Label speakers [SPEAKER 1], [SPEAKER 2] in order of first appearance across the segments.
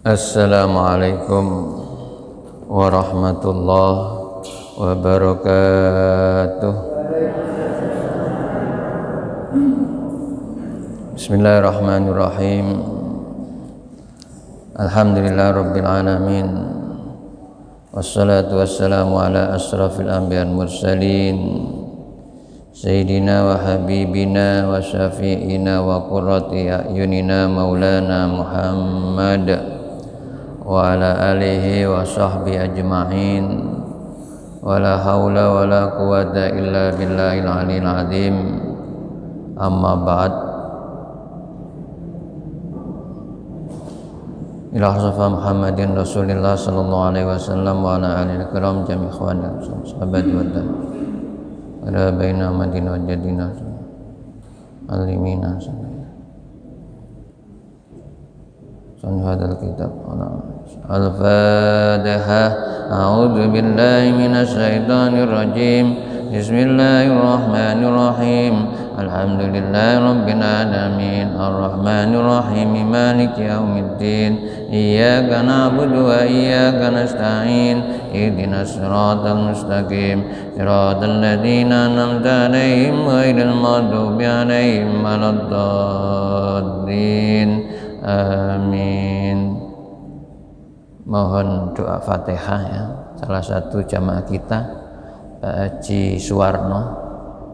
[SPEAKER 1] Assalamualaikum warahmatullahi wabarakatuh. Bismillahirrahmanirrahim. Alhamdulillah rabbil alamin. Wassalatu wassalamu ala asrafil anbiya wal mursalin. Sayyidina wa habibina wa syafi'ina wa qurrati a'yunina maulana Muhammad wa ala alihi wa sahbihi ajma'in. Wa la hawla wa la quwwata illa billahil aliyil azim. Amma ba'd. Ila hasafa Muhammadin Rasulillah sallallahu alaihi wasallam wa ala alihi kiram jami' ikhwan sahabat wa dan ala baina madinah wa jadina alimina sanad hadal kitab al-Fatihah. A'udzu billahi minasy syaithanir rajim. Bismillahirrahmanirrahim. Alhamdulillahi rabbil alamin. Arrahmanir rahim. Maliki yaumiddin. Iyyaka na'budu wa iyyaka nasta'in. Ihdinas siratal mustaqim. Siratal ladzina an'amta 'alaihim ghairil maghdubi 'alaihim waladdallin. Amin. Mohon doa Fatihah ya. Salah satu jamaah kita, Pak Haji Suwarno,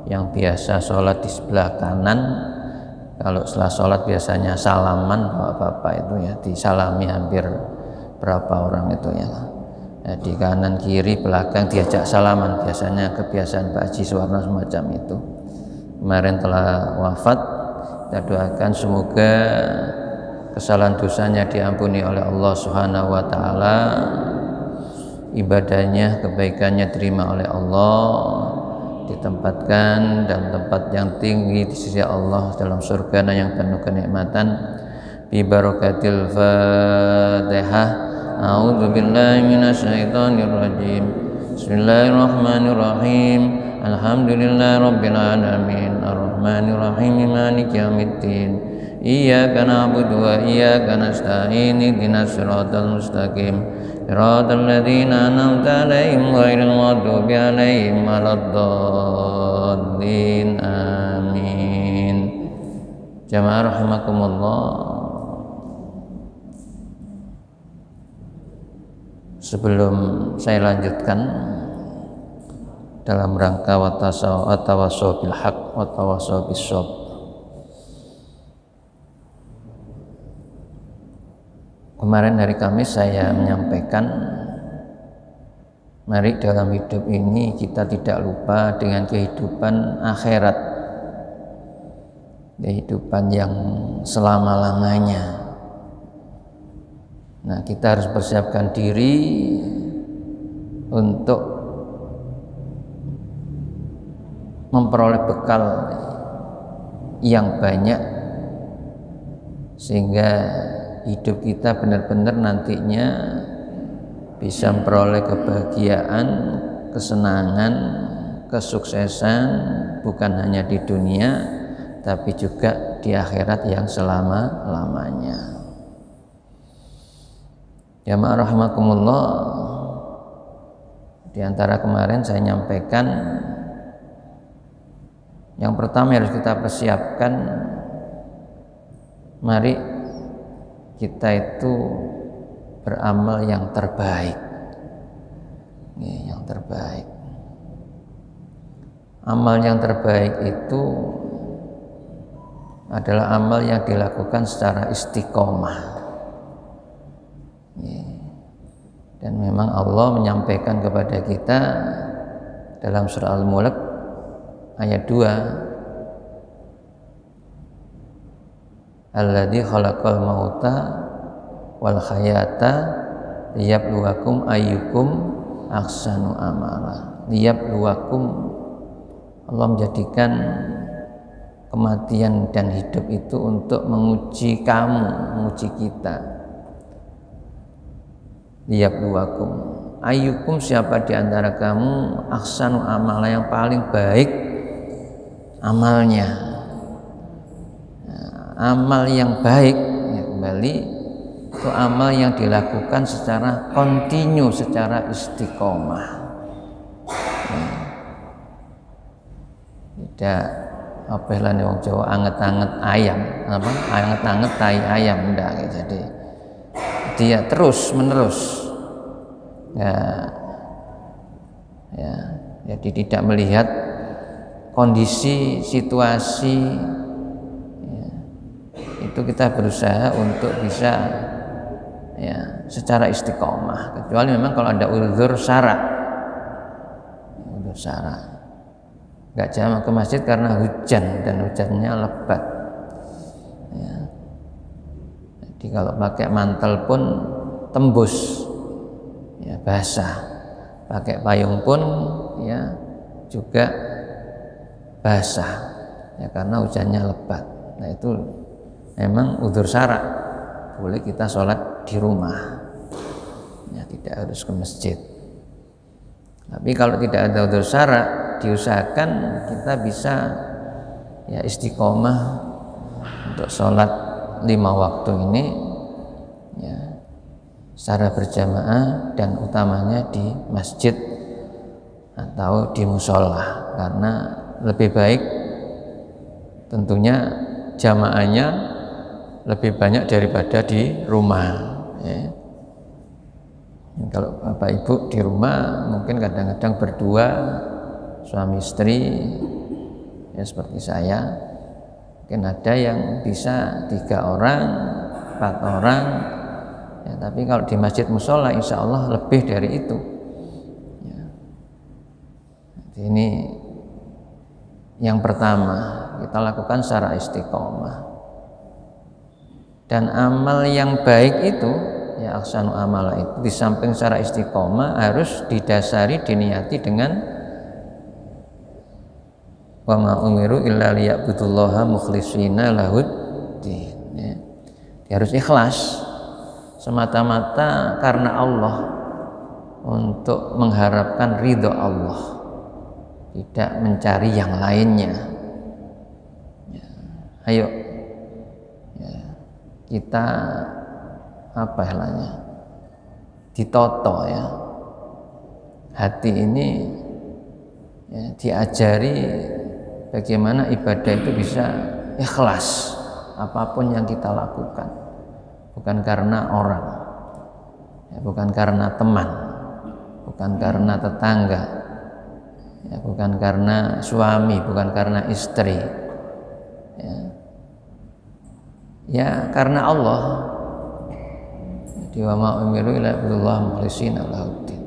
[SPEAKER 1] yang biasa sholat di sebelah kanan. Kalau setelah sholat biasanya salaman bapak-bapak itu ya, disalami hampir berapa orang itu ya. Di kanan kiri belakang diajak salaman, biasanya kebiasaan Pak Haji Suwarno semacam itu. Kemarin telah wafat, kita doakan semoga kesalahan dosanya diampuni oleh Allah Subhanahu wa taala, ibadahnya, kebaikannya terima oleh Allah, ditempatkan dalam tempat yang tinggi di sisi Allah dalam surga yang penuh kenikmatan. Bi barakatil Fatihah. A'udzu billahi minasy syaithanir rajim. Bismillahirrahmanirrahim. Alhamdulillahi rabbil alamin. Arrahmanir rahim. Maliki yaumiddin. Iyyaka na'budu wa iyyaka nasta'in. Ihdinas siratal mustaqim. Siratal ladzina an'amta 'alaihim ghairil maghdubi 'alaihim waladdallin. Amin. Jamaah rahimakumullah. Sebelum saya lanjutkan dalam rangka watawassaw bil haq watawassaw bis sabr, kemarin hari Kamis saya menyampaikan, mari dalam hidup ini kita tidak lupa dengan kehidupan akhirat, kehidupan yang selama-lamanya. Nah, kita harus persiapkan diri untuk memperoleh bekal yang banyak sehingga hidup kita benar-benar nantinya bisa memperoleh kebahagiaan, kesenangan, kesuksesan bukan hanya di dunia tapi juga di akhirat yang selama-lamanya. Jamaah rahimakumullah, di antara kemarin saya nyampaikan yang pertama harus kita persiapkan, mari kita itu beramal yang terbaik, yang terbaik. Amal yang terbaik itu adalah amal yang dilakukan secara istiqomah. Dan memang Allah menyampaikan kepada kita dalam surah Al-Mulk ayat 2, alladzi khalaqal mauta wal hayata liyabluwakum ayyukum ahsanu amala. Liyabluwakum, Allah menjadikan kematian dan hidup itu untuk menguji kamu, menguji kita. Liyabluwakum, ayyukum, siapa di antara kamu ahsanu amala, yang paling baik amalnya. Amal yang baik, ya, kembali itu amal yang dilakukan secara kontinu, secara istiqomah. Tidak apa istilahnya wong Jawa, anget-anget ayam, apa anget-anget tai ayam, enggak. Jadi dia terus menerus, ya, jadi tidak melihat kondisi situasi, ya, itu kita berusaha untuk bisa, ya, secara istiqomah, kecuali memang kalau ada uzur syara, nggak jamak ke masjid karena hujan dan hujannya lebat, ya. Jadi kalau pakai mantel pun tembus, ya, basah, pakai payung pun, ya, juga basah, ya, karena hujannya lebat. Nah itu memang uzur syara, boleh kita sholat di rumah, ya, tidak harus ke masjid. Tapi kalau tidak ada uzur syara, diusahakan kita bisa, ya, istiqomah untuk sholat 5 waktu ini, ya, secara berjamaah dan utamanya di masjid atau di musola, karena lebih baik tentunya jamaahnya lebih banyak daripada di rumah, ya. Kalau bapak ibu di rumah mungkin kadang-kadang berdua, suami istri, ya, seperti saya, mungkin ada yang bisa 3 orang, 4 orang, ya, tapi kalau di masjid musola insya Allah lebih dari itu, ya. Jadi ini yang pertama kita lakukan secara istiqomah. Dan amal yang baik itu, ya, ahsanu amala itu, di samping secara istiqomah harus didasari, diniati dengan wa ma umiru illa liya'budullaha mukhlishina lahuddin, ya. Dia harus ikhlas semata-mata karena Allah, untuk mengharapkan ridho Allah, tidak mencari yang lainnya, ya. Ayo, ya, kita apa istilahnya, ditoto, ya, hati ini, ya, diajari bagaimana ibadah itu bisa ikhlas apapun yang kita lakukan, bukan karena orang, ya, bukan karena teman, bukan karena tetangga, ya, bukan karena suami, bukan karena istri, ya, ya, karena Allah. Wa ma umiru illa billahi mukhlishina lahuddin.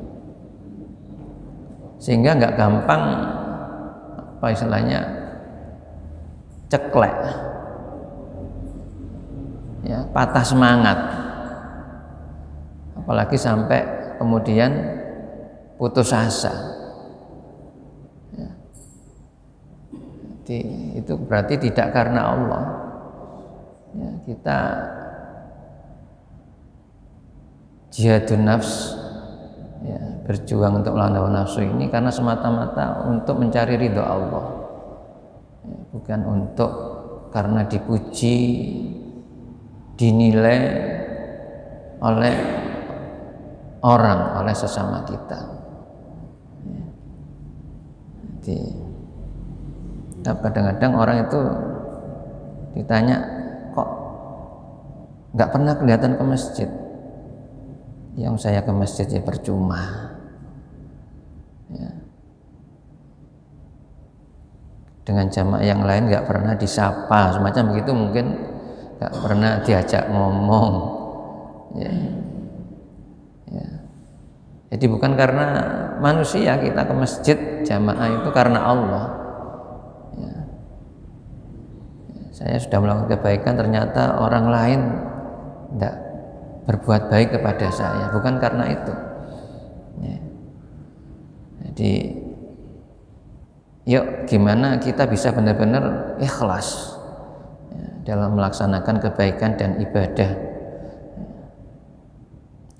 [SPEAKER 1] Sehingga nggak gampang apa istilahnya ceklek, ya, patah semangat, apalagi sampai kemudian putus asa, ya. Jadi itu berarti tidak karena Allah, ya, kita jihadun nafs, ya, berjuang untuk melawan hawa nafsu ini karena semata-mata untuk mencari ridho Allah, ya, bukan untuk karena dipuji, dinilai oleh orang, oleh sesama kita, ya. Jadi kadang-kadang orang itu ditanya, kok nggak pernah kelihatan ke masjid? Yang saya ke masjid ya percuma, ya. Dengan jamaah yang lain nggak pernah disapa, semacam begitu, mungkin nggak pernah diajak ngomong, ya. Ya. Jadi bukan karena manusia kita ke masjid jamaah, itu karena Allah, ya. Saya sudah melakukan kebaikan, ternyata orang lain tidak berbuat baik kepada saya, bukan karena itu, ya. Jadi yuk gimana kita bisa benar-benar ikhlas dalam melaksanakan kebaikan dan ibadah.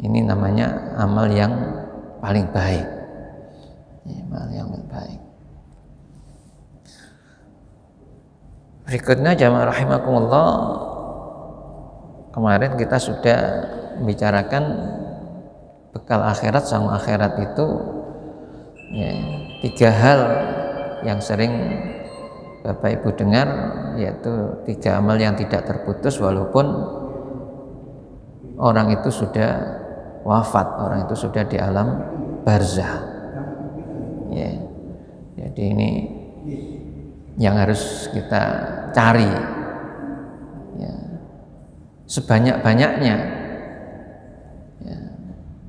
[SPEAKER 1] Ini namanya amal yang paling baik. Amal yang baik. Berikutnya jamaah rahimakumullah, kemarin kita sudah membicarakan bekal akhirat sama akhirat itu ya, 3 hal yang sering Bapak Ibu dengar, yaitu 3 amal yang tidak terputus walaupun orang itu sudah wafat, orang itu sudah di alam barzah ya. Jadi ini yang harus kita cari ya, sebanyak-banyaknya ya.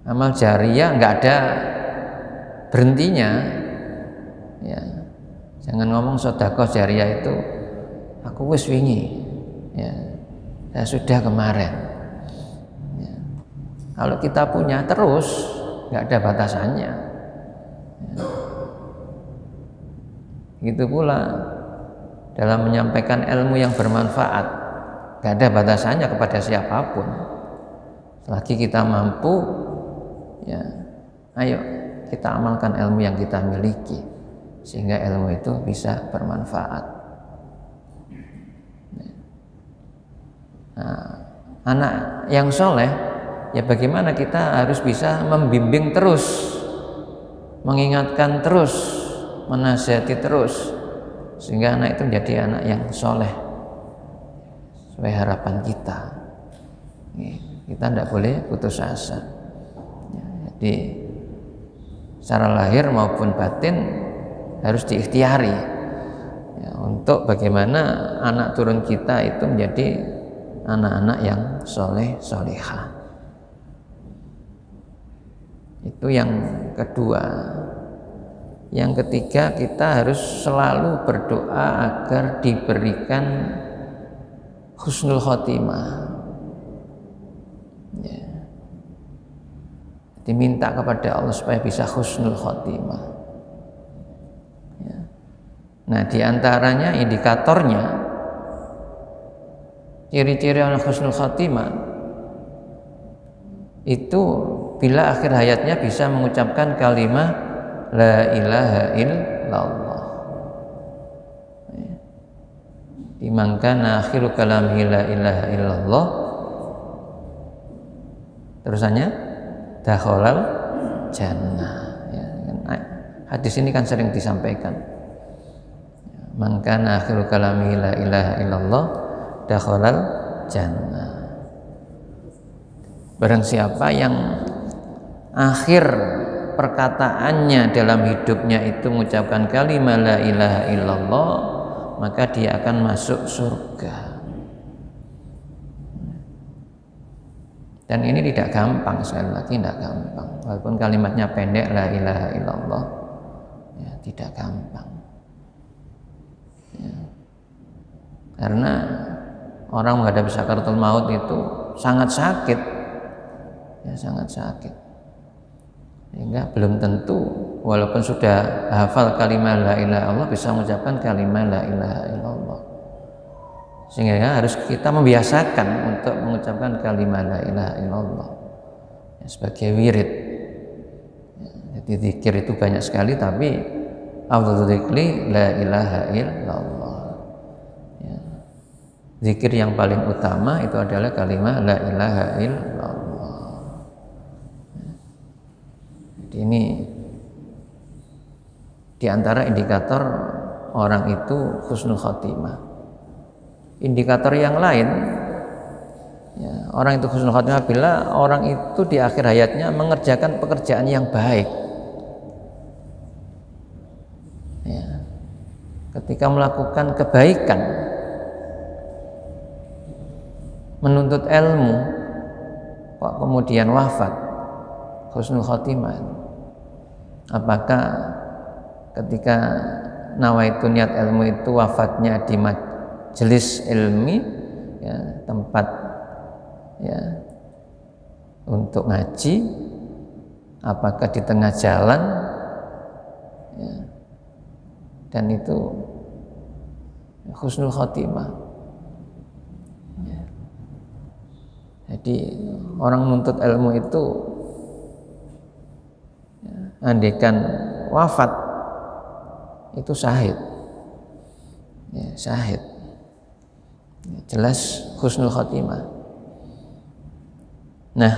[SPEAKER 1] Amal jariyah nggak ada berhentinya ya. Jangan ngomong sedekah jariyah itu aku wis wingi ya, saya sudah kemarin ya. Kalau kita punya terus nggak ada batasannya ya. Gitu pula dalam menyampaikan ilmu yang bermanfaat, nggak ada batasannya kepada siapapun. Selagi kita mampu ya, ayo kita amalkan ilmu yang kita miliki sehingga ilmu itu bisa bermanfaat. Nah, anak yang soleh ya bagaimana kita harus bisa membimbing terus, mengingatkan terus, menasihati terus sehingga anak itu menjadi anak yang soleh sesuai harapan kita. Kita tidak boleh putus asa ya, jadi secara lahir maupun batin harus diikhtiari ya, untuk bagaimana anak turun kita itu menjadi anak-anak yang soleh solehah. Itu yang kedua. Yang ketiga, kita harus selalu berdoa agar diberikan husnul khotimah ya. Diminta kepada Allah supaya bisa husnul khotimah ya. Nah diantaranya indikatornya, ciri-ciri orang husnul khotimah itu bila akhir hayatnya bisa mengucapkan kalimat la ilaha illallah. Dimangkana akhiru kalamihi la ilaha illallah. Terusannya dakhalal jannah ya, hadis ini kan sering disampaikan. Mangkana akhiru kalamihi la ilaha illallah dakhalal jannah. Barang siapa yang akhir perkataannya dalam hidupnya itu mengucapkan kalimat la ilaha illallah, maka dia akan masuk surga. Dan ini tidak gampang, sekali lagi tidak gampang. Walaupun kalimatnya pendek la ilaha illallah ya, tidak gampang ya. Karena orang menghadapi sakaratul maut itu sangat sakit ya, sangat sakit. Sehingga belum tentu walaupun sudah hafal kalimat la ilaha illallah bisa mengucapkan kalimat la ilaha illallah. Sehingga ya, harus kita membiasakan untuk mengucapkan kalimat la ilaha illallah ya, sebagai wirid ya, jadi zikir itu banyak sekali, tapi afdhalul dzikri la ilaha illallah ya. Zikir yang paling utama itu adalah kalimat la ilaha illallah. Ini diantara indikator orang itu husnul khotimah. Indikator yang lain ya, orang itu husnul khotimah bila orang itu di akhir hayatnya mengerjakan pekerjaan yang baik ya. Ketika melakukan kebaikan, menuntut ilmu, kok kemudian wafat, husnul khotimah. Apakah ketika nawaitu niat ilmu itu wafatnya di majelis ilmi ya, tempat ya untuk ngaji, apakah di tengah jalan dan itu husnul khotimah. Jadi orang menuntut ilmu itu andaikan wafat itu syahid, syahid, jelas husnul khotimah. Nah,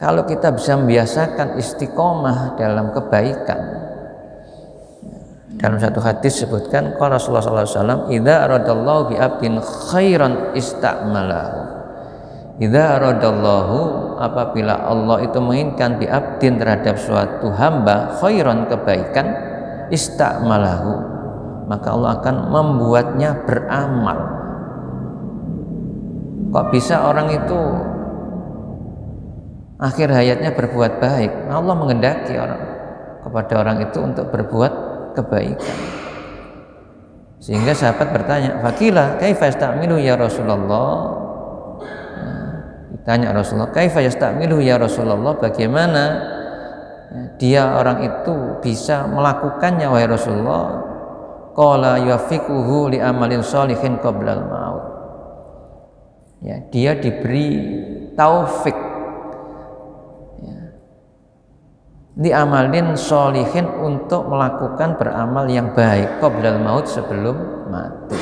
[SPEAKER 1] kalau kita bisa membiasakan istiqomah dalam kebaikan, dalam satu hadis sebutkan qala Rasulullah sallallahu alaihi wasallam, idza aradallahu bi abdin khairan ista'malahu. Idza aradallahu, apabila Allah itu menginginkan bi abdin terhadap suatu hamba khairan, kebaikan, ista'malahu, maka Allah akan membuatnya beramal. Kok bisa orang itu akhir hayatnya berbuat baik? Allah menghendaki kepada orang itu untuk berbuat kebaikan. Sehingga sahabat bertanya, "Fakila kaifa yasta'milu ya Rasulullah?" Ditanya Rasulullah, "Kaifa yasta'milu ya Rasulullah?" Bagaimana dia orang itu bisa melakukannya wahai Rasulullah? Qala yuwaffiquhu li amalin sholihin qabla al-maut. Ya, dia diberi taufik li amalin sholihin, untuk melakukan beramal yang baik qabla al-maut, sebelum mati.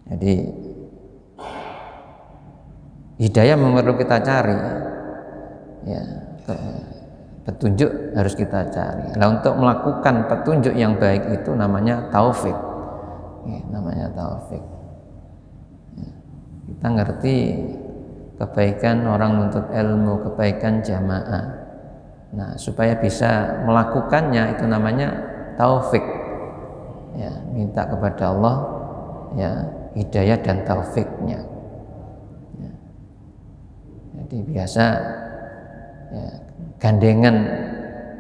[SPEAKER 1] Jadi hidayah perlu kita cari, ya, petunjuk harus kita cari. Nah, untuk melakukan petunjuk yang baik itu namanya taufik, ya, namanya taufik. Ya, kita ngerti kebaikan orang menuntut ilmu, kebaikan jamaah. Nah, supaya bisa melakukannya itu namanya taufik. Ya, minta kepada Allah ya hidayah dan taufiknya. Ya. Jadi biasa ya, gandengan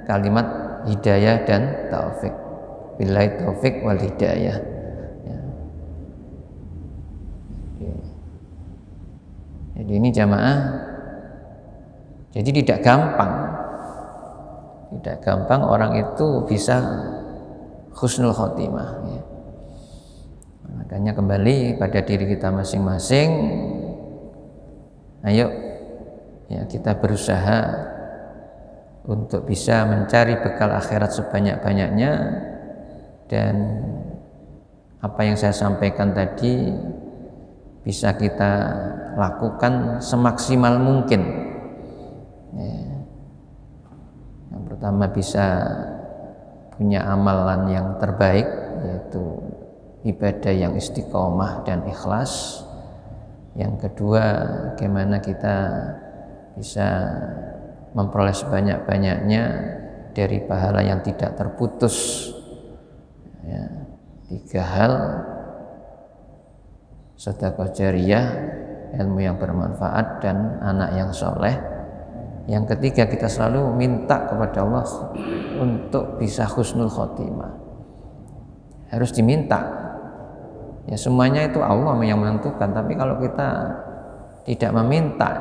[SPEAKER 1] kalimat hidayah dan taufik. Billahi taufik wal hidayah. Ya. Jadi ini jamaah, jadi tidak gampang orang itu bisa husnul khotimah. Ya. Makanya kembali pada diri kita masing-masing, ayo ya kita berusaha untuk bisa mencari bekal akhirat sebanyak-banyaknya, dan apa yang saya sampaikan tadi bisa kita lakukan semaksimal mungkin. Ya. Yang pertama bisa punya amalan yang terbaik, yaitu ibadah yang istiqomah dan ikhlas. Yang kedua, bagaimana kita bisa memperoleh sebanyak-banyaknya dari pahala yang tidak terputus. Ya, 3 hal: sedekah jariyah, ilmu yang bermanfaat, dan anak yang soleh. Yang ketiga, kita selalu minta kepada Allah untuk bisa husnul khotimah. Harus diminta. Ya, semuanya itu Allah yang menentukan, tapi kalau kita tidak meminta,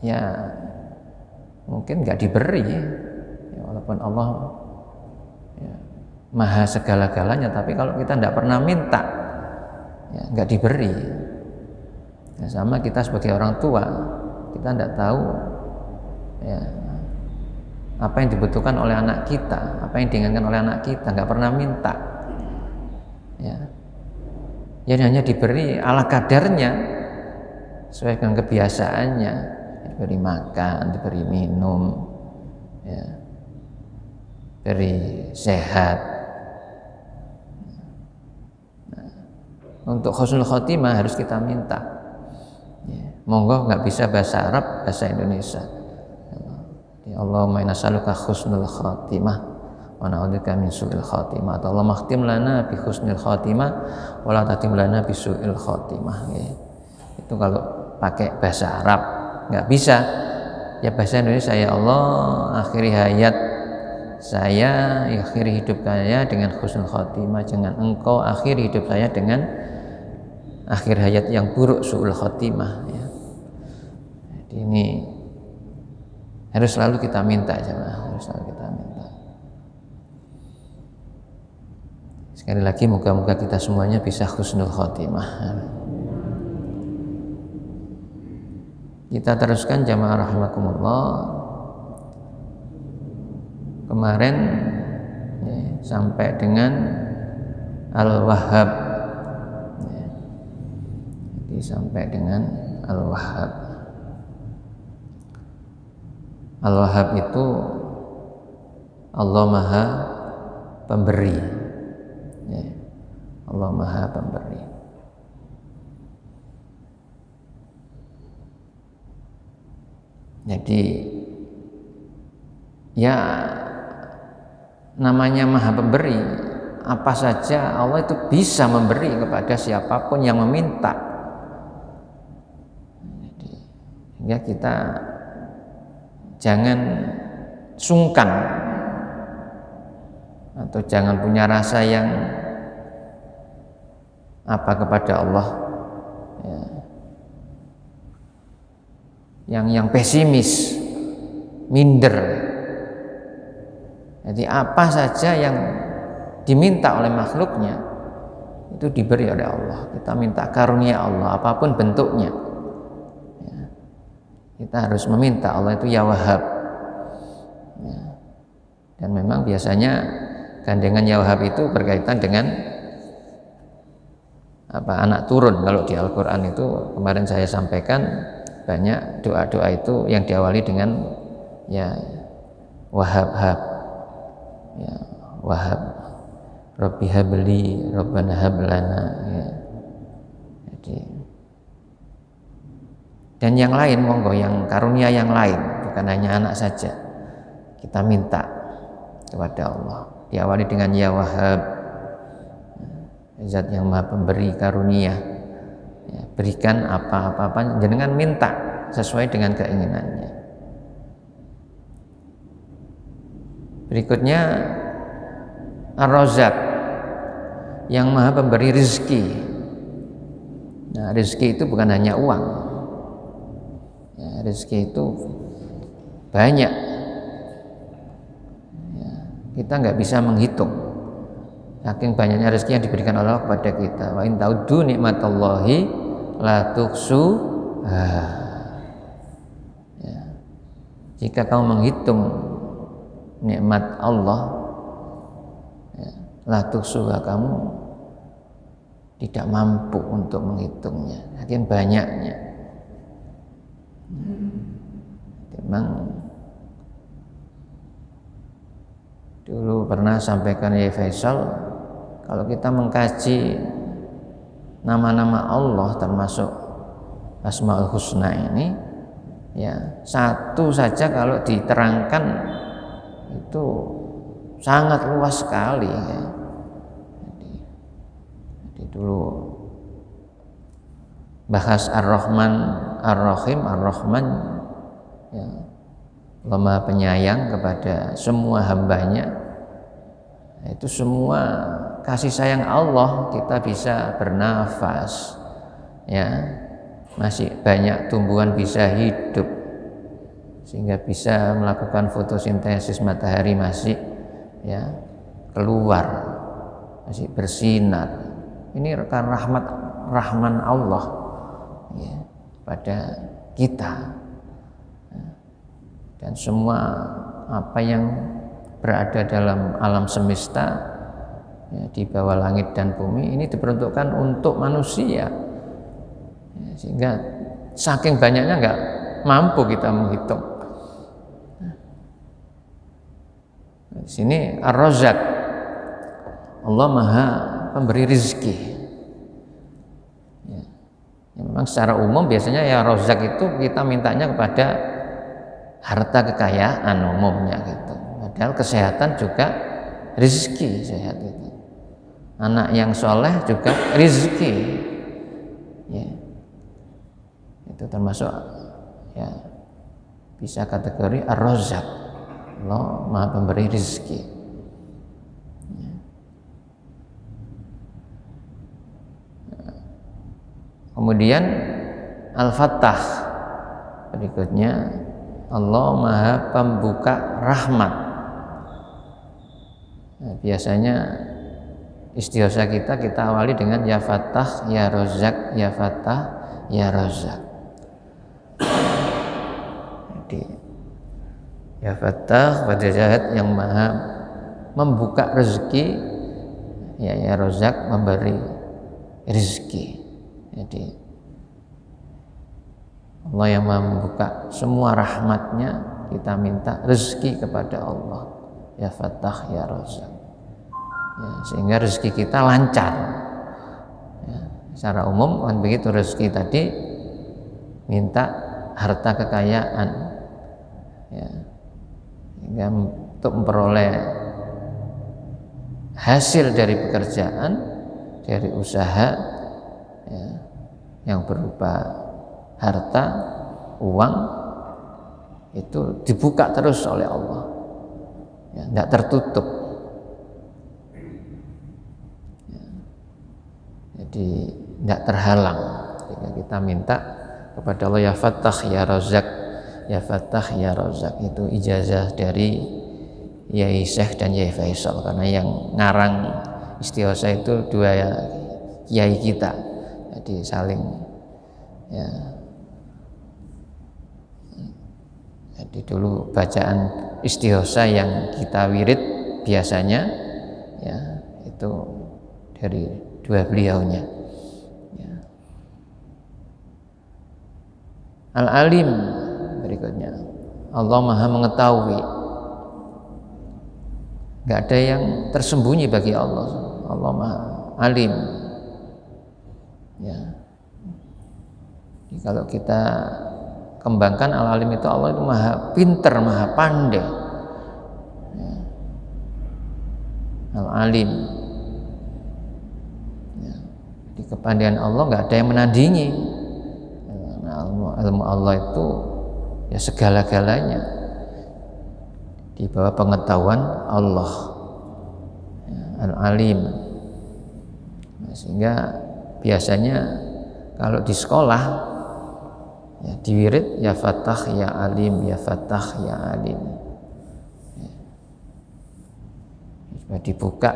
[SPEAKER 1] ya mungkin nggak diberi. Ya, walaupun Allah ya, maha segala-galanya, tapi kalau kita tidak pernah minta, ya nggak diberi. Ya, sama kita sebagai orang tua, kita tidak tahu ya apa yang dibutuhkan oleh anak kita, apa yang diinginkan oleh anak kita, nggak pernah minta. Ya hanya diberi ala kadarnya, sesuai dengan kebiasaannya, diberi makan, diberi minum, ya, beri sehat. Nah, untuk husnul khotimah harus kita minta. Ya, monggo nggak bisa bahasa Arab, bahasa Indonesia. Ya, Allahumma inna nas'aluka husnul khotimah wa na'udzubika min su'il khotimah. Allahumma khtim lana bi husnil khotimah wa la tatim lana bi su'il khotimah. Ya. Itu kalau pakai bahasa Arab. Nggak bisa, ya bahasa Indonesia. Ya Allah, akhiri hayat saya, akhiri hidup saya dengan husnul khotimah. Jangan Engkau akhiri hidup saya dengan akhir hayat yang buruk, su'ul khotimah. Ya. Jadi ini harus selalu kita minta, harus selalu kita minta. Sekali lagi moga-moga kita semuanya bisa husnul khotimah. Kita teruskan jamaah rahimakumullah. Kemarin ya, sampai dengan Al-Wahhab ya. Jadi sampai dengan Al-Wahhab. Al-Wahhab itu Allah Maha Pemberi ya. Allah Maha Pemberi. Jadi ya namanya Maha Pemberi, apa saja Allah itu bisa memberi kepada siapapun yang meminta. Jadi, sehingga kita jangan sungkan atau jangan punya rasa yang apa kepada Allah ya, yang pesimis, minder. Jadi apa saja yang diminta oleh makhluknya itu diberi oleh Allah. Kita minta karunia Allah apapun bentuknya ya. Kita harus meminta Allah itu ya Wahhab ya. Dan memang biasanya gandengan ya Wahhab itu berkaitan dengan anak turun. Kalau di Al-Quran itu kemarin saya sampaikan banyak doa-doa itu yang diawali dengan ya Wahhab ya, Wahhab Rabbi habli Rabbana hablana ya. Jadi dan yang lain monggo, yang karunia yang lain, bukan hanya anak saja kita minta kepada Allah, diawali dengan ya Wahhab, Zat yang Maha Pemberi karunia ya, berikan apa-apa jenengan minta sesuai dengan keinginannya. Berikutnya Ar-Razzaq yang Maha Pemberi rezeki. Nah, rezeki itu bukan hanya uang ya, rezeki itu banyak ya, kita nggak bisa menghitung saking banyaknya rezeki yang diberikan Allah kepada kita. Wa in ta'uddu nikmatallahi la tuhsuha ya. Jika kamu menghitung nikmat Allah ya, la tuhsuha, kamu tidak mampu untuk menghitungnya, saking banyaknya. Memang dulu pernah sampaikan ya Faisal, kalau kita mengkaji nama-nama Allah termasuk Asmaul Husna ini ya, satu saja kalau diterangkan itu sangat luas sekali ya. Jadi dulu bahas Ar-Rahman Ar-Rahim, Ar-Rahman ya, Allah Maha Penyayang kepada semua hambanya. Itu semua kasih sayang Allah kita bisa bernafas ya, masih banyak tumbuhan bisa hidup sehingga bisa melakukan fotosintesis, matahari masih ya keluar, masih bersinar. Ini rekan rahman Allah ya, pada kita. Dan semua apa yang berada dalam alam semesta ya, di bawah langit dan bumi ini diperuntukkan untuk manusia ya, sehingga saking banyaknya nggak mampu kita menghitung. Di sini Ar-Razzaq, Allah Maha Pemberi rezeki ya. Ya, memang secara umum biasanya ya Razzaq itu kita mintanya kepada harta kekayaan umumnya gitu. Padahal kesehatan juga rezeki, sehat itu. Anak yang soleh juga rezeki. Ya. Itu termasuk ya bisa kategori Ar-Razzaq. Allah Maha Pemberi rezeki. Ya. Kemudian Al-Fattah berikutnya, Allah Maha Pembuka rahmat. Nah, biasanya istighosa kita awali dengan ya Fattah, ya Razzaq, ya Fattah, ya Razzaq. Jadi ya Fattah, pada zat yang maha membuka rezeki, ya Razzaq, memberi rezeki. Jadi Allah yang membuka semua rahmatnya, kita minta rezeki kepada Allah, ya Fattah, ya Razzaq, ya, sehingga rezeki kita lancar ya. Secara umum kan begitu, rezeki tadi minta harta kekayaan ya, sehingga untuk memperoleh hasil dari pekerjaan, dari usaha ya, yang berupa harta, uang, itu dibuka terus oleh Allah ya, tidak tertutup ya. Jadi tidak terhalang jika kita minta kepada Allah ya Fattah, ya Razzaq, ya Fattah, ya Razzaq. Itu ijazah dari Yai Syekh dan Yai Faisal, karena yang ngarang istighosa itu dua kiai kita, jadi saling ya. Jadi dulu bacaan istighosa yang kita wirid biasanya ya itu dari dua beliaunya ya. Al-Alim berikutnya, Allah maha mengetahui, nggak ada yang tersembunyi bagi Allah. Allah maha alim ya. Jadi kalau kita kembangkan Al-Alim itu, Allah itu maha pinter, maha pandai ya. Al-Alim ya. Di kepandaian Allah nggak ada yang menandingi. Ilmu Allah itu ya segala-galanya di bawah pengetahuan Allah ya, Al-Alim. Nah, sehingga biasanya kalau di sekolah ya, diwirid ya Fattah, ya Alim, ya Fattah, ya Alim ya. Supaya dibuka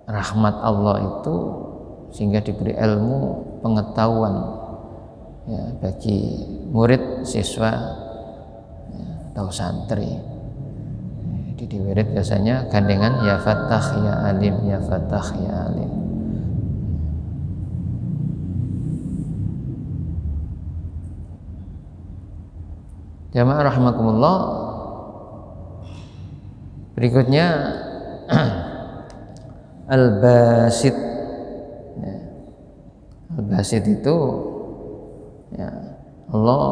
[SPEAKER 1] rahmat Allah itu, sehingga diberi ilmu, pengetahuan ya, bagi murid, siswa ya, atau santri. Jadi diwirid biasanya gandengan ya Fattah, ya Alim, ya Fattah, ya Alim. Jamaah rahimakumullah, berikutnya Al-Basit ya. Al-Basit itu ya, Allah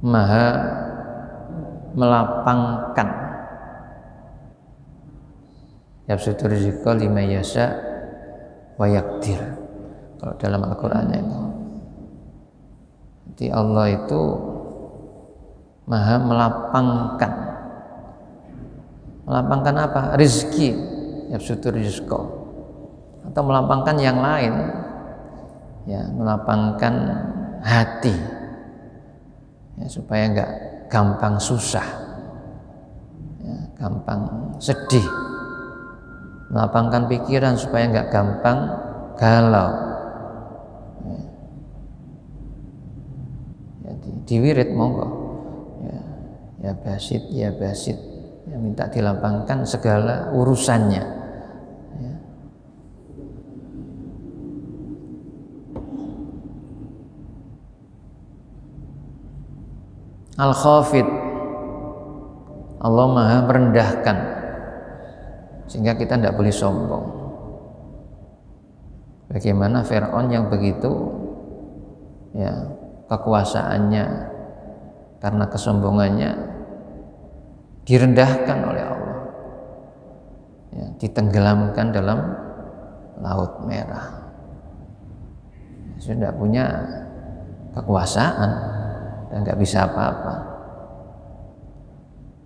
[SPEAKER 1] maha melapangkan, yabsutur rizqa liman yasha wa yaqdir, kalau dalam Al-Qur'an itu. Jadi Allah itu maha melapangkan. Melapangkan apa? Rizki, yabsutur rizqa, atau melapangkan yang lain ya, melapangkan hati ya, supaya enggak gampang susah ya, gampang sedih. Melapangkan pikiran supaya enggak gampang galau ya. Jadi diwirid monggo ya, ya Basit, ya Basit ya, minta dilapangkan segala urusannya ya. Al-Khafid, Allah maha merendahkan, sehingga kita tidak boleh sombong. Bagaimana Fir'aun yang begitu ya, kekuasaannya karena kesombongannya direndahkan oleh Allah ya, ditenggelamkan dalam Laut Merah. Sudah punya kekuasaan dan nggak bisa apa-apa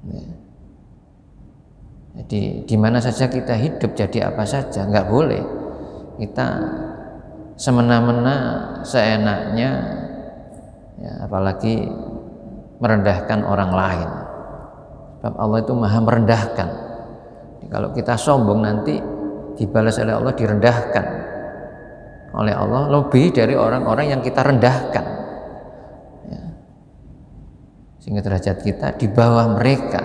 [SPEAKER 1] ya. Jadi di mana saja kita hidup, jadi apa saja, nggak boleh kita semena-mena, seenaknya ya, apalagi merendahkan orang lain. Sebab Allah itu maha merendahkan, Kalau kita sombong nanti dibalas oleh Allah, direndahkan oleh Allah lebih dari orang-orang yang kita rendahkan, ya. Sehingga derajat kita di bawah mereka,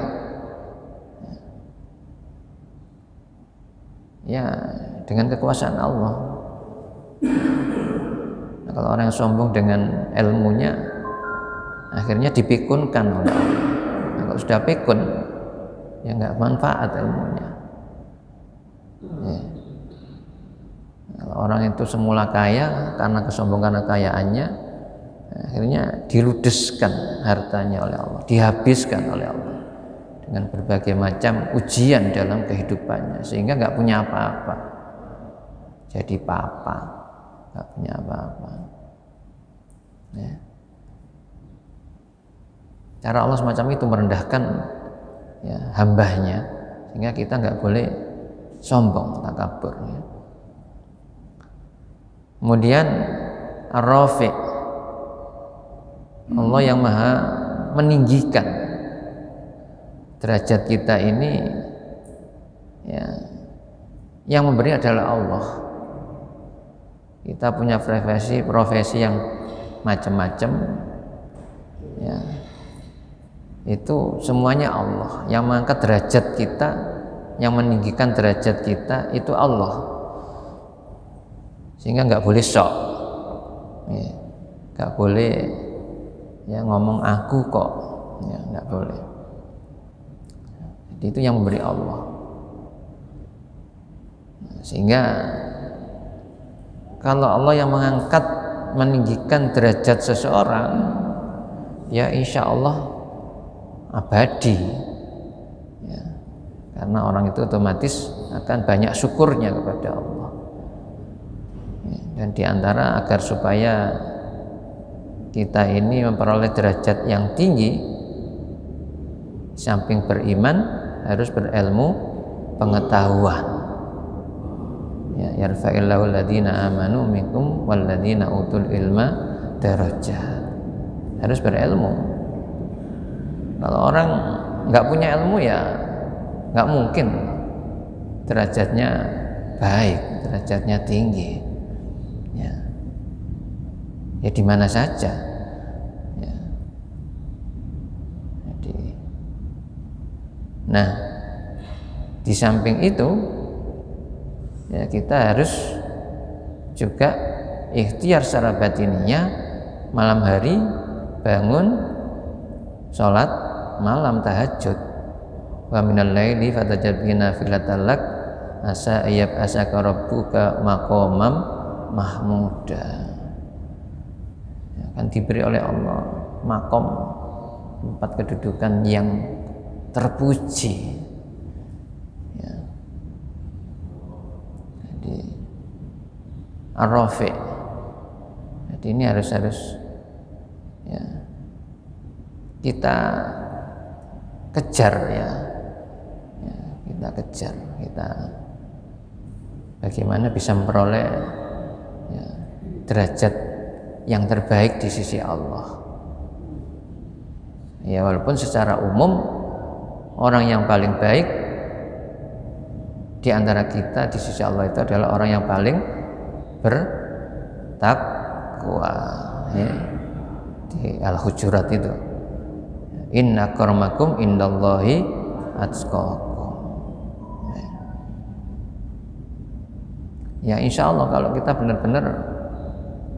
[SPEAKER 1] ya, dengan kekuasaan Allah. Nah, kalau orang yang sombong dengan ilmunya, akhirnya dipikunkan oleh Allah. Nah, kalau sudah pikun, ya nggak manfaat ilmunya, ya. Kalau orang itu semula kaya karena kesombongan kekayaannya, akhirnya diludeskan hartanya oleh Allah, dihabiskan oleh Allah dengan berbagai macam ujian dalam kehidupannya, sehingga nggak punya apa-apa, jadi papa, nggak punya apa-apa, ya. Cara Allah semacam itu merendahkan, ya, hambanya, sehingga kita nggak boleh sombong, takabur, ya. Kemudian Ar-Rafi', Allah yang maha meninggikan derajat kita ini, ya, yang memberi adalah Allah. Kita punya profesi yang macam-macam, ya, itu semuanya Allah. Yang mengangkat derajat kita, yang meninggikan derajat kita itu Allah. Sehingga nggak boleh sok, ya, nggak boleh, ya, ngomong aku kok, ya, nggak boleh. Jadi itu yang memberi Allah. Sehingga kalau Allah yang mengangkat, meninggikan derajat seseorang, ya insya Allah abadi, ya, karena orang itu otomatis akan banyak syukurnya kepada Allah. Dan diantara agar supaya kita ini memperoleh derajat yang tinggi, samping beriman harus berilmu pengetahuan, ya, yarfa'illahu alladhina amanu minkum walladhina utul ilma darajat. Harus berilmu. Kalau orang nggak punya ilmu, ya nggak mungkin derajatnya baik, derajatnya tinggi, ya di mana saja, ya. Jadi, nah, di samping itu, ya, kita harus juga ikhtiar secara batinnya, malam hari bangun sholat malam tahajud, wa minal laili fatajabina filatal lak asa ayyab asaka rabbuka maqamam mahmuda. Akan diberi oleh Allah makom, tempat kedudukan yang terpuji, ya. Jadi Ar-Rafi', jadi ini harus ya, kita kejar, ya, kita kejar, kita bagaimana bisa memperoleh, ya, derajat yang terbaik di sisi Allah. Ya, walaupun secara umum orang yang paling baik di antara kita di sisi Allah itu adalah orang yang paling bertakwa, ya. Di Al-Hujurat itu, inna akramakum indallahi atqakum. Ya, insya Allah kalau kita benar-benar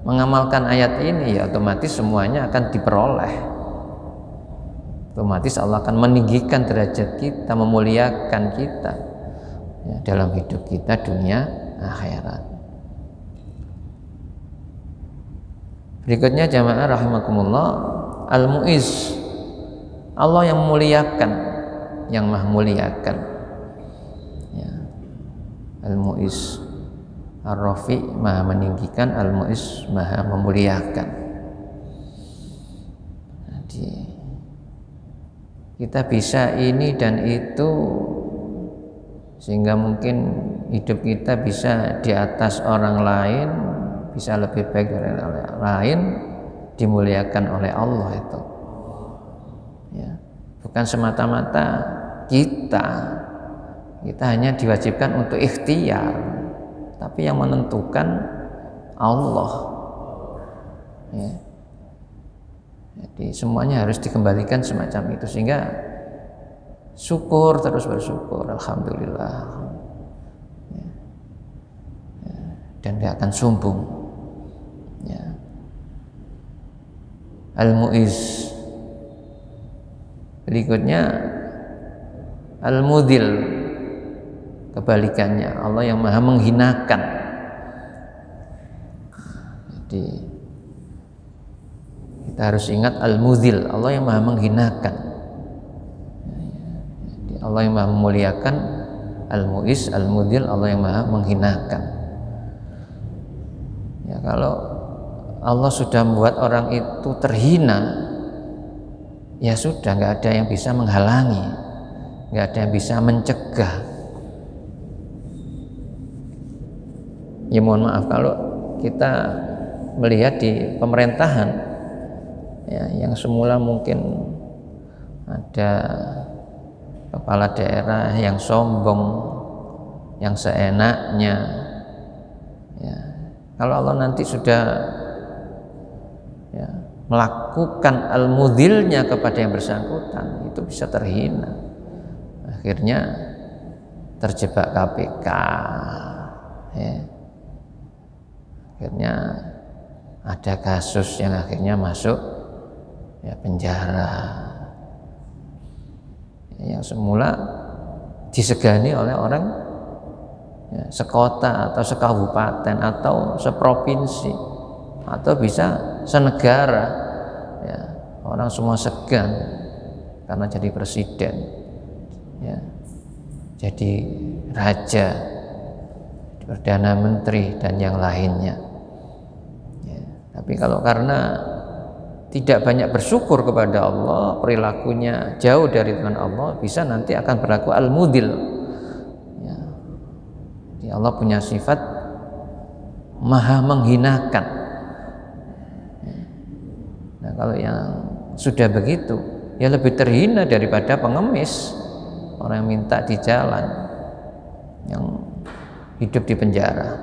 [SPEAKER 1] mengamalkan ayat ini, ya otomatis semuanya akan diperoleh. Otomatis Allah akan meninggikan derajat kita, memuliakan kita, ya, dalam hidup kita dunia akhirat. Berikutnya jamaah rahimakumullah, Al-Mu'izz, Allah yang memuliakan, yang maha muliakan, ya. Al-Mu'izz, Ar-Rafi' maha meninggikan, Al-Mu'izz maha memuliakan. Jadi kita bisa ini dan itu, sehingga mungkin hidup kita bisa di atas orang lain, bisa lebih baik dari orang lain, dimuliakan oleh Allah itu, ya. Bukan semata-mata kita Kita hanya diwajibkan untuk ikhtiar, tapi yang menentukan Allah. Ya. Jadi semuanya harus dikembalikan semacam itu, sehingga syukur, terus bersyukur, alhamdulillah. Ya. Ya. Dan gak akan sombong. Ya. Al-Mu'iz. Berikutnya Al-Mudhil, kebalikannya, Allah yang maha menghinakan. Jadi kita harus ingat Al-Mudhil, Allah yang maha menghinakan. Jadi Allah yang maha memuliakan, Al-Mu'iz, Al-Mudhil, Allah yang maha menghinakan. Ya, kalau Allah sudah membuat orang itu terhina, ya sudah, nggak ada yang bisa menghalangi, nggak ada yang bisa mencegah. Ya mohon maaf kalau kita melihat di pemerintahan, ya, yang semula mungkin ada kepala daerah yang sombong, yang seenaknya, ya, kalau Allah nanti sudah, ya, melakukan al-mudhilnya kepada yang bersangkutan, itu bisa terhina, akhirnya terjebak KPK, ya. Akhirnya ada kasus yang akhirnya masuk, ya, penjara, ya, yang semula disegani oleh orang, ya, sekota atau sekabupaten atau seprovinsi atau bisa senegara, ya, orang semua segan karena jadi presiden, ya, jadi raja, perdana menteri dan yang lainnya, ya. Tapi kalau karena tidak banyak bersyukur kepada Allah, perilakunya jauh dari Tuhan Allah, bisa nanti akan berlaku al-mudhil, ya. Jadi Allah punya sifat maha menghinakan. Nah, kalau yang sudah begitu, ya lebih terhina daripada pengemis, orang yang minta di jalan, yang hidup di penjara,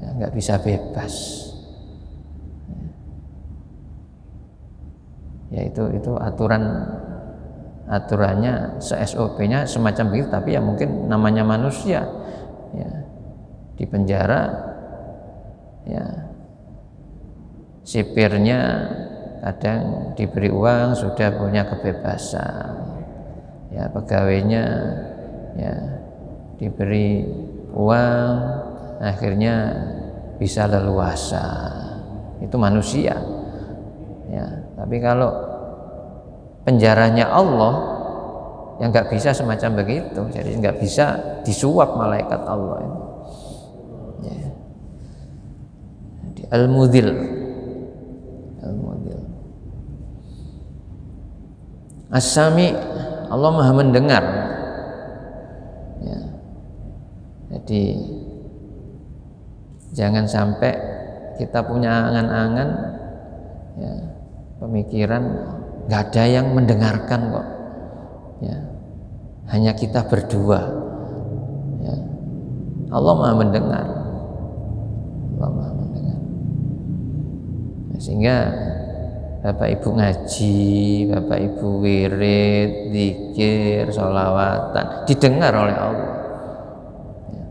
[SPEAKER 1] ya, nggak bisa bebas. Ya itu aturannya se-SOP-nya semacam begitu, tapi ya mungkin namanya manusia, ya, di penjara, ya, sipirnya kadang diberi uang sudah punya kebebasan, ya, pegawainya, ya, diberi uang akhirnya bisa leluasa, itu manusia, ya. Tapi kalau penjaranya Allah, yang nggak bisa semacam begitu, jadi nggak bisa disuap malaikat Allah itu, ya. Jadi al-mudhil, al-mudhil. As-Sami, Allah maha mendengar, ya. Jadi jangan sampai kita punya angan-angan, ya, pemikiran nggak ada yang mendengarkan kok, ya, hanya kita berdua, ya. Allah maha mendengar, Allah maha mendengar. Sehingga Bapak Ibu ngaji, Bapak Ibu wirid, zikir, sholawatan didengar oleh Allah, ya.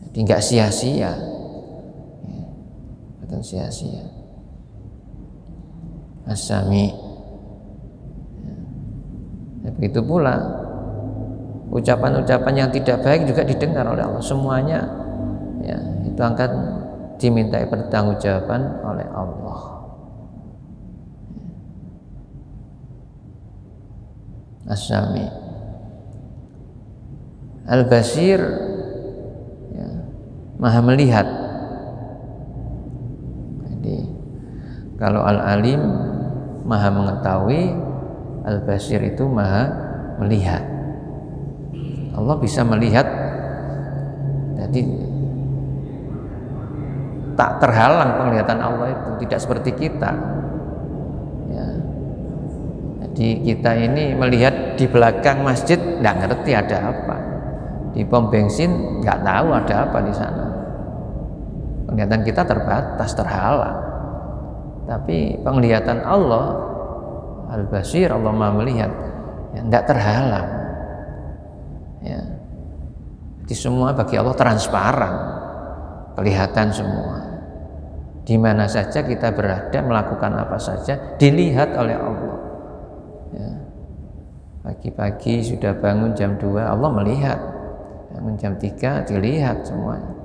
[SPEAKER 1] Jadi nggak sia-sia, ya, bukan sia-sia. As-Sami, ya, begitu pula ucapan-ucapan yang tidak baik juga didengar oleh Allah, semuanya, ya, itu akan dimintai pertanggungjawaban oleh Allah. As-Sami. Al-Basir, ya, maha melihat. Jadi kalau Al-Alim maha mengetahui, Al-Basir itu maha melihat. Allah bisa melihat, jadi tak terhalang penglihatan Allah itu, tidak seperti kita, ya. Jadi kita ini melihat di belakang masjid nggak ngerti ada apa, di pom bensin nggak tahu ada apa di sana. Penglihatan kita terbatas, terhalang. Tapi penglihatan Allah Al-Basir, Allah Maha melihat, ya, nggak terhalang. Ya. Jadi semua bagi Allah transparan, kelihatan semua. Di mana saja kita berada, melakukan apa saja, dilihat oleh Allah. Ya. Pagi-pagi sudah bangun jam 2, Allah melihat. Bangun jam 3, dilihat semuanya.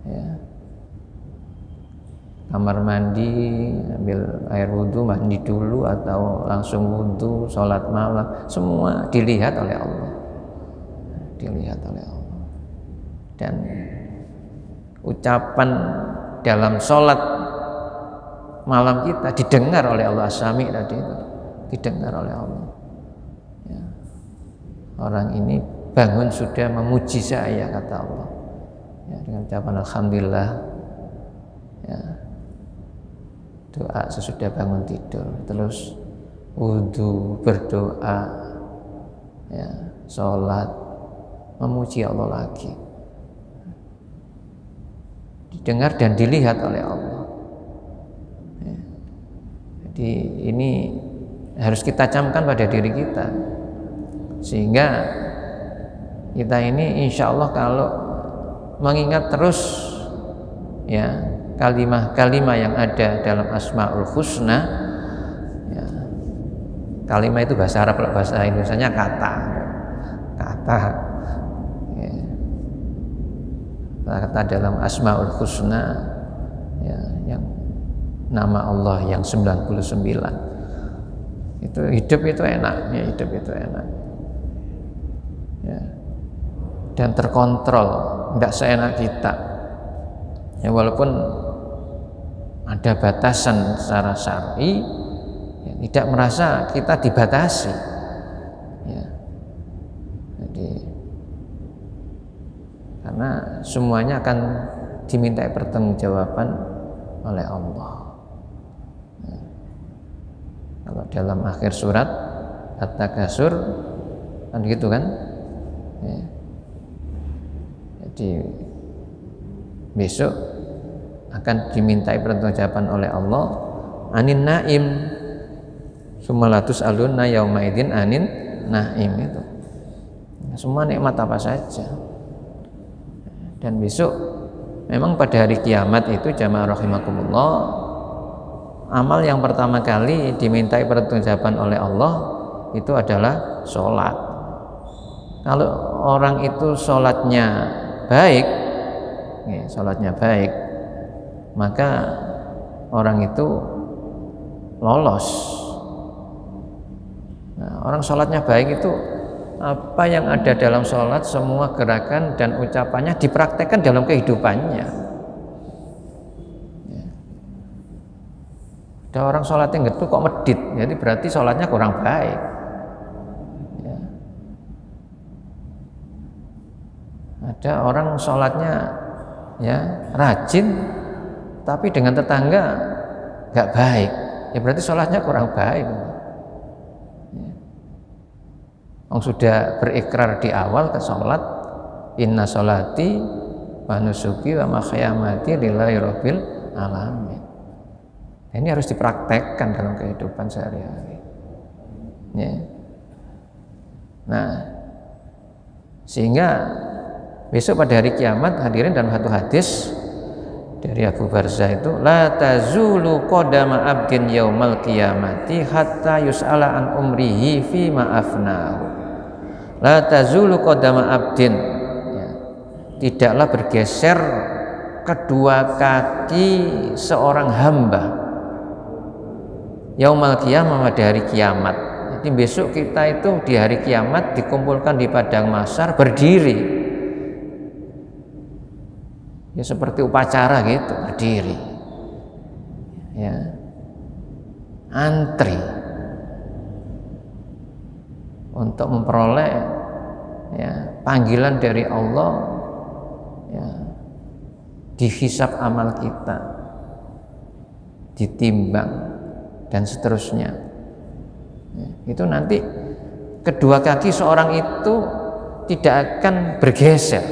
[SPEAKER 1] Ya. Kamar mandi, ambil air wudhu, mandi dulu atau langsung wudhu, sholat malam, semua dilihat oleh Allah. Dilihat oleh Allah. Dan ucapan dalam sholat malam kita didengar oleh Allah. As-Sami tadi itu didengar oleh Allah. Ya. Orang ini bangun sudah memuji saya, kata Allah. Ya, dengan ucapan alhamdulillah. Ya. Doa sesudah bangun tidur, terus wudhu, berdoa, ya, sholat, memuji Allah lagi, didengar dan dilihat oleh Allah. Ya. Jadi ini harus kita camkan pada diri kita, sehingga kita ini insya Allah kalau mengingat terus, ya, kalimah-kalimah yang ada dalam Asmaul Husna, ya, kalimah itu bahasa Arab, bahasa Indonesianya kata, ya, kata dalam Asmaul Husna, ya, yang nama Allah yang 99 itu hidup itu enak, ya, hidup itu enak, ya, dan terkontrol, nggak seenak kita, ya, walaupun ada batasan secara syar'i, ya, tidak merasa kita dibatasi, ya. Jadi karena semuanya akan dimintai pertanggungjawaban oleh Allah. Ya. Kalau dalam akhir surat At-Takasur kan gitu kan, ya. Jadi besok akan dimintai pertanggungjawaban oleh Allah anin naim, sumalatus alunna yaumaidin anin naim, itu semua nikmat apa saja. Dan besok memang pada hari kiamat itu jamaah rahimakumullah, amal yang pertama kali dimintai pertanggungjawaban oleh Allah itu adalah sholat. Kalau orang itu sholatnya baik, ya, sholatnya baik, maka orang itu lolos. Nah, orang sholatnya baik itu apa yang ada dalam sholat, semua gerakan dan ucapannya dipraktekkan dalam kehidupannya. Ya. Ada orang sholatnya gitu kok medit, jadi berarti sholatnya kurang baik. Ya. Ada orang sholatnya, ya, rajin, tapi dengan tetangga nggak baik, ya berarti sholatnya kurang baik. Orang sudah berikrar di awal ke sholat, inna sholati wa nusuki wa mahyamati lillahi rabbil alamin. Ini harus dipraktekkan dalam kehidupan sehari-hari. Ya. Nah, sehingga besok pada hari kiamat, hadirin, dalam satu hadis dari Abu Barzah itu, la tazulu qadama abdin yaumal qiyamati hatta yus'ala an umrihi fi ma afnahu. La tazulu qadama abdin, ya, tidaklah bergeser kedua kaki seorang hamba yaumal qiyamah, pada hari kiamat. Jadi besok kita itu di hari kiamat dikumpulkan di padang mahsyar berdiri, ya seperti upacara gitu, berdiri, ya, antri untuk memperoleh, ya, panggilan dari Allah, ya, dihisab amal kita, ditimbang dan seterusnya. Itu nanti kedua kaki seorang itu tidak akan bergeser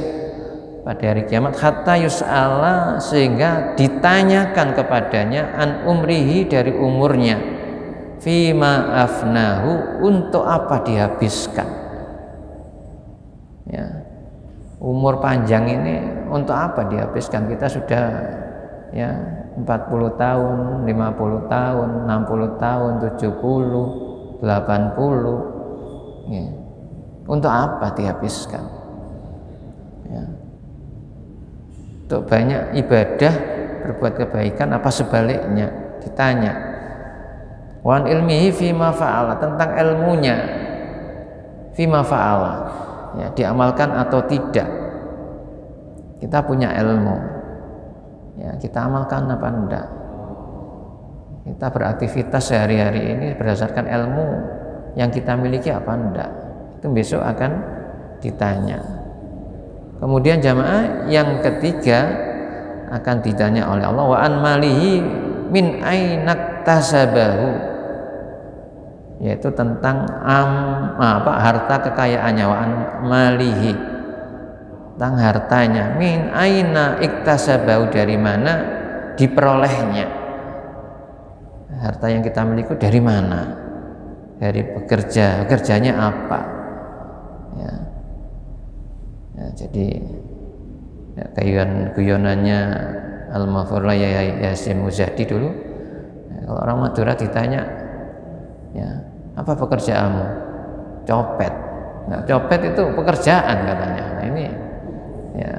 [SPEAKER 1] pada hari kiamat, hatta yus'ala, sehingga ditanyakan kepadanya an umrihi, dari umurnya, fima afnahu, untuk apa dihabiskan. Ya, umur panjang ini untuk apa dihabiskan? Kita sudah ya 40 tahun, 50 tahun, 60 tahun, 70, 80, ya. Untuk apa dihabiskan? Ya. Untuk banyak ibadah, berbuat kebaikan, apa sebaliknya? Ditanya. Wan ilmihi fima fa'ala, tentang ilmunya, fima fa'ala, ya, diamalkan atau tidak. Kita punya ilmu, ya, kita amalkan apa enggak? Kita beraktivitas sehari-hari ini berdasarkan ilmu yang kita miliki apa enggak? Itu besok akan ditanya. Kemudian jamaah yang ketiga akan ditanya oleh Allah, wa an malihi min ainak tasabahu, yaitu tentang harta kekayaannya, wa an malihi, tentang hartanya, min aina iktasabahu, dari mana diperolehnya. Harta yang kita miliki dari mana? Dari bekerja, bekerjanya apa? Ya. Ya, jadi ya, guyonannya Al-Mafurlah Yasin Muzadi dulu, ya, kalau orang Madura ditanya, ya, apa pekerjaanmu? Copet. Nah, copet itu pekerjaan katanya. Nah, ini ya,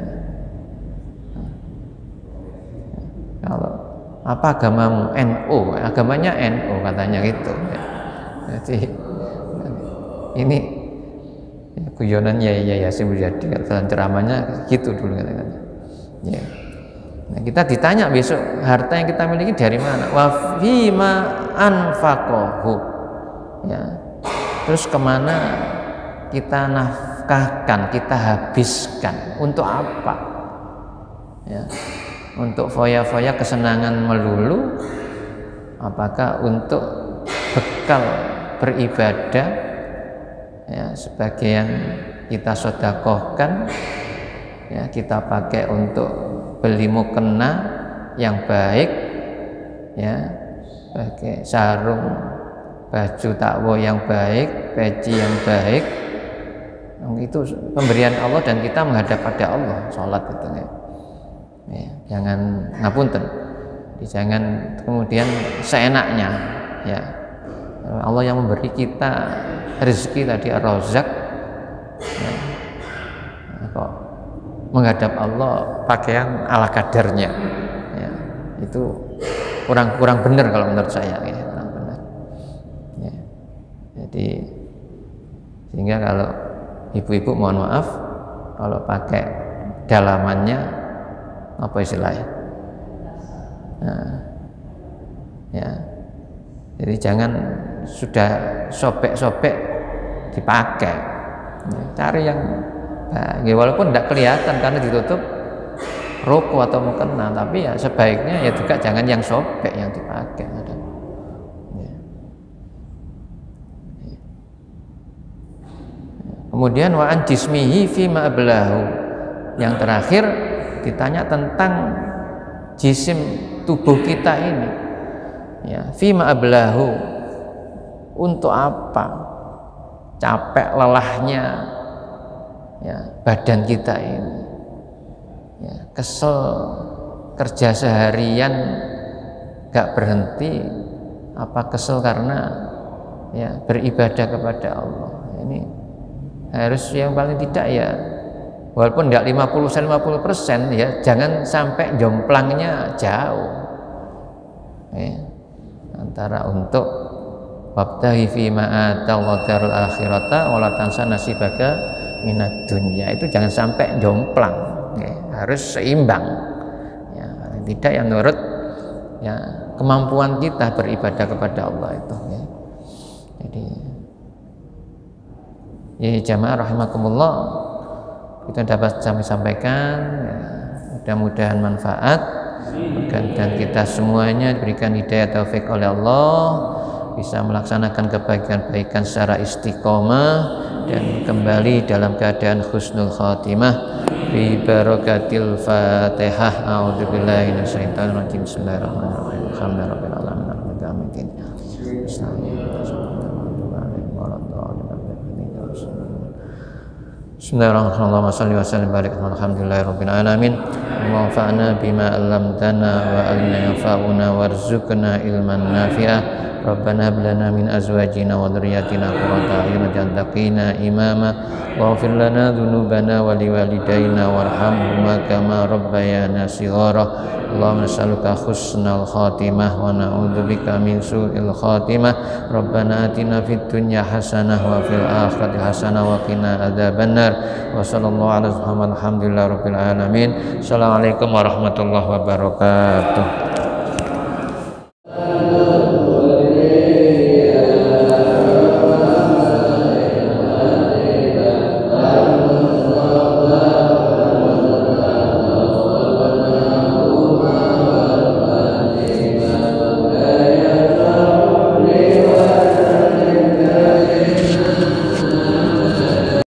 [SPEAKER 1] kalau apa agamamu? NU, agamanya NU katanya gitu. Ya. Jadi ini guyonan Yasin Muzadi, dalam ceramahnya gitu dulu katanya. Ya. Nah, kita ditanya besok harta yang kita miliki dari mana? Wa fima anfaqahu. Ya. Terus kemana kita nafkahkan, kita habiskan, untuk apa? Ya. Untuk foya-foya kesenangan melulu, apakah untuk bekal beribadah? Ya, sebagian kita sedekahkan, ya, kita pakai untuk beli mukena yang baik, ya, pakai sarung, baju takwa yang baik, peci yang baik. Itu pemberian Allah dan kita menghadap pada Allah, sholat itu, ya. Ya, jangan ngapunten, jangan kemudian seenaknya, ya. Allah yang memberi kita rezeki tadi, Ar-Razzaq, ya, kok menghadap Allah pakaian ala kadarnya, ya, itu kurang benar kalau menurut saya, ya, kurang benar. Ya. Jadi sehingga kalau ibu-ibu mohon maaf kalau pakai dalamannya apa istilahnya, nah, ya, jadi jangan sudah sobek-sobek dipakai, ya, cari yang ya, walaupun tidak kelihatan karena ditutup roko atau mukena, tapi ya sebaiknya ya juga jangan yang sobek yang dipakai. Ya. Kemudian wa an jismihi fi ma ablahu, yang terakhir ditanya tentang jisim tubuh kita ini, ya, fi ma ablahu, untuk apa capek lelahnya, ya, badan kita ini, ya, kesel kerja seharian gak berhenti, apa kesel karena, ya, beribadah kepada Allah. Ini harus yang paling tidak, ya, walaupun tidak 50% ya, jangan sampai jomplangnya jauh, ya, antara untuk wabtaghi fima atallahul darul akhirata wa la tansa nasibaka minad dunya, itu jangan sampai jomplang, ya, harus seimbang, ya, tidak yang menurut, ya, kemampuan kita beribadah kepada Allah itu, ya. Jadi ya, jamaah rahimakumullah, itu dapat kami sampaikan, ya, mudah-mudahan manfaat dan kita semuanya diberikan hidayah taufik oleh Allah, bisa melaksanakan kebaikan-kebaikan secara istiqomah dan kembali dalam keadaan husnul khatimah bi barakatil Fatihah. A'udzubillahi minasyaitonir rajim. Bismillahirrahmanirrahim. Alhamdulillahirabbil alamin. Bismillahirrahmanirrahim. Shalli wa sallim barik alhamdulillahirabbil alamin. Wa fa'na bima 'allamtana wa allimna yanfa'una warzuqna ilman nafi'ah. Rabbana hab lana min azwajina wa dhurriyyatina qurrata a'yun waj'alna imama waghfir lana dhunubana wa liwalidayna warhamhuma kama rabbayana shighara. Allahumma nas'aluka husnal khatimah wa na'udzubika min su'il khatimah. Rabbana atina fid dunya hasanah wa fil akhirati hasanah wa qina adzabannar. Wa sallallahu ala Muhammad alhamdulillahi rabbil alamin. Assalamualaikum warahmatullahi wabarakatuh.